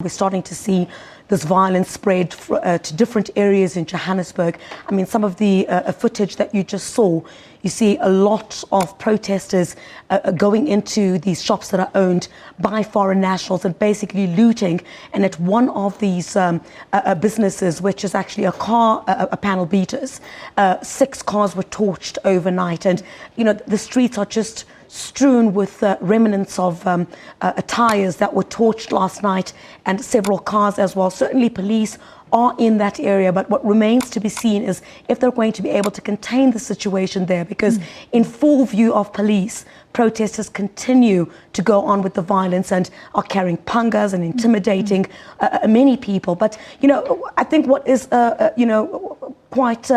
We're starting to see this violence spread to different areas in Johannesburg. I mean, some of the footage that you just saw, you see a lot of protesters going into these shops that are owned by foreign nationals and basically looting. And at one of these businesses, which is actually a panel beaters, 6 cars were torched overnight. And, you know, the streets are just strewn with remnants of tires that were torched last night, and several cars as well. Certainly police are in that area, but what remains to be seen is if they're going to be able to contain the situation there, because in full view of police, protesters continue to go on with the violence and are carrying pangas and intimidating many people. But, you know, I think what is, quite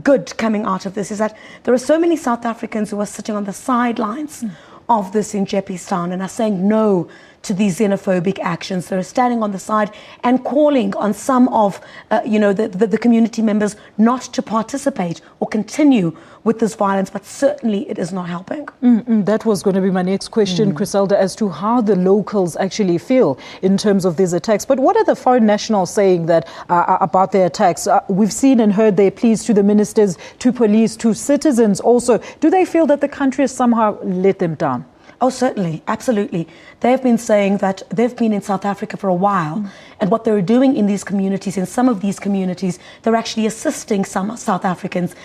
good coming out of this is that there are so many South Africans who are sitting on the sidelines of this in Jeppestown and are saying no to these xenophobic actions. They're standing on the side and calling on some of, the community members not to participate or continue with this violence, but certainly it is not helping. That was going to be my next question, Chriselda, as to how the locals actually feel in terms of these attacks. But what are the foreign nationals saying that about their attacks? We've seen and heard their pleas to the ministers, to police, to citizens also. Do they feel that the country has somehow let them down? Oh, certainly, absolutely. They've been saying that they've been in South Africa for a while, and what they're doing in these communities, in some of these communities, they're actually assisting some South Africans.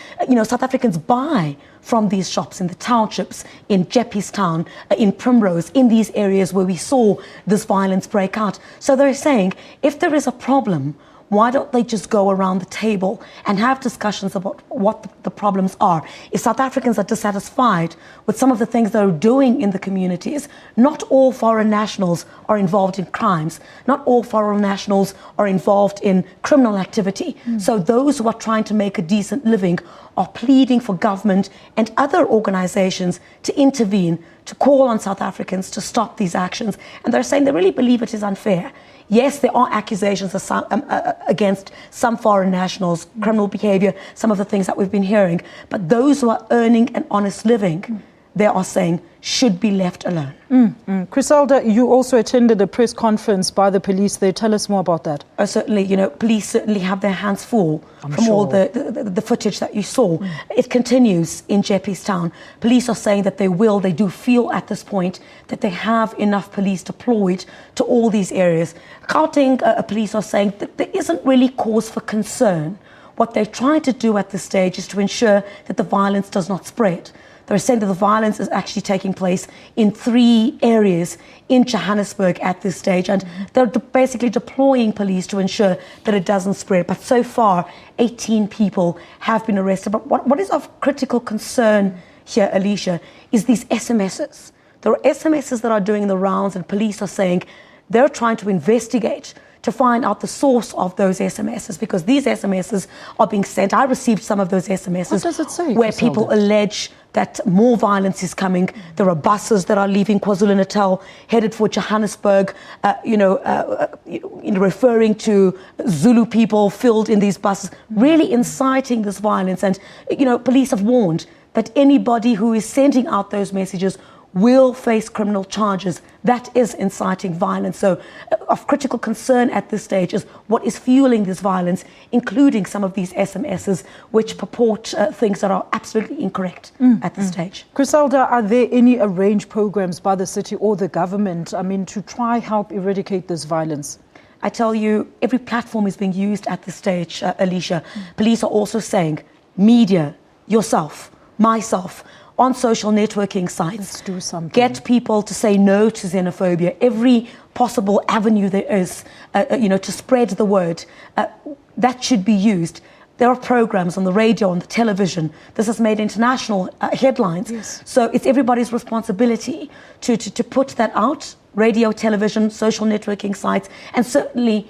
South Africans buy from these shops in the townships, in Jeppestown, in Primrose, in these areas where we saw this violence break out. So they're saying, if there is a problem, why don't they just go around the table and have discussions about what the problems are? If South Africans are dissatisfied with some of the things they're doing in the communities, not all foreign nationals are involved in crimes. Not all foreign nationals are involved in criminal activity. So those who are trying to make a decent living are pleading for government and other organizations to intervene, to call on South Africans to stop these actions. And they're saying they really believe it is unfair. Yes, there are accusations against some foreign nationals, criminal behavior, some of the things that we've been hearing. But those who are earning an honest living, they are saying, should be left alone. Chriselda, you also attended a press conference by the police there. Tell us more about that. Certainly, police certainly have their hands full from all the footage that you saw. It continues in Jeppestown. Police are saying that they do feel at this point that they have enough police deployed to all these areas. Gauteng police are saying that there isn't really cause for concern. What they're trying to do at this stage is to ensure that the violence does not spread. They're saying that the violence is actually taking place in 3 areas in Johannesburg at this stage, and they're basically deploying police to ensure that it doesn't spread. But so far, 18 people have been arrested. But what is of critical concern here, Alicia, is these SMSs. There are SMSs that are doing the rounds, and police are saying they're trying to investigate to find out the source of those SMSs, because these SMSs are being sent. I received some of those SMSs. What does it say, where people allege that more violence is coming. There are buses that are leaving KwaZulu-Natal, headed for Johannesburg, referring to Zulu people filled in these buses, really inciting this violence. And, police have warned that anybody who is sending out those messages will face criminal charges. That is inciting violence. So of critical concern at this stage is what is fueling this violence, including some of these SMSs, which purport things that are absolutely incorrect at this stage. Chriselda, are there any arranged programs by the city or the government, to try help eradicate this violence? I tell you, every platform is being used at this stage, Alicia. Police are also saying, media, yourself, myself, on social networking sites. Let's do something. Get people to say no to xenophobia. Every possible avenue there is, to spread the word, that should be used. There are programs on the radio, on the television. This has made international headlines. Yes. So it's everybody's responsibility to put that out. Radio, television, social networking sites, and certainly,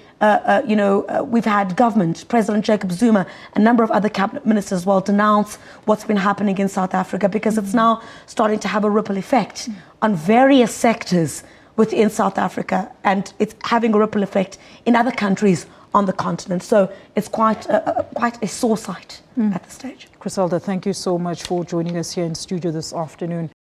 we've had government, President Jacob Zuma, a number of other cabinet ministers as well, denounce what's been happening in South Africa, because it's now starting to have a ripple effect on various sectors within South Africa, and it's having a ripple effect in other countries on the continent. So it's quite a sore sight at this stage. Chriselda, thank you so much for joining us here in studio this afternoon.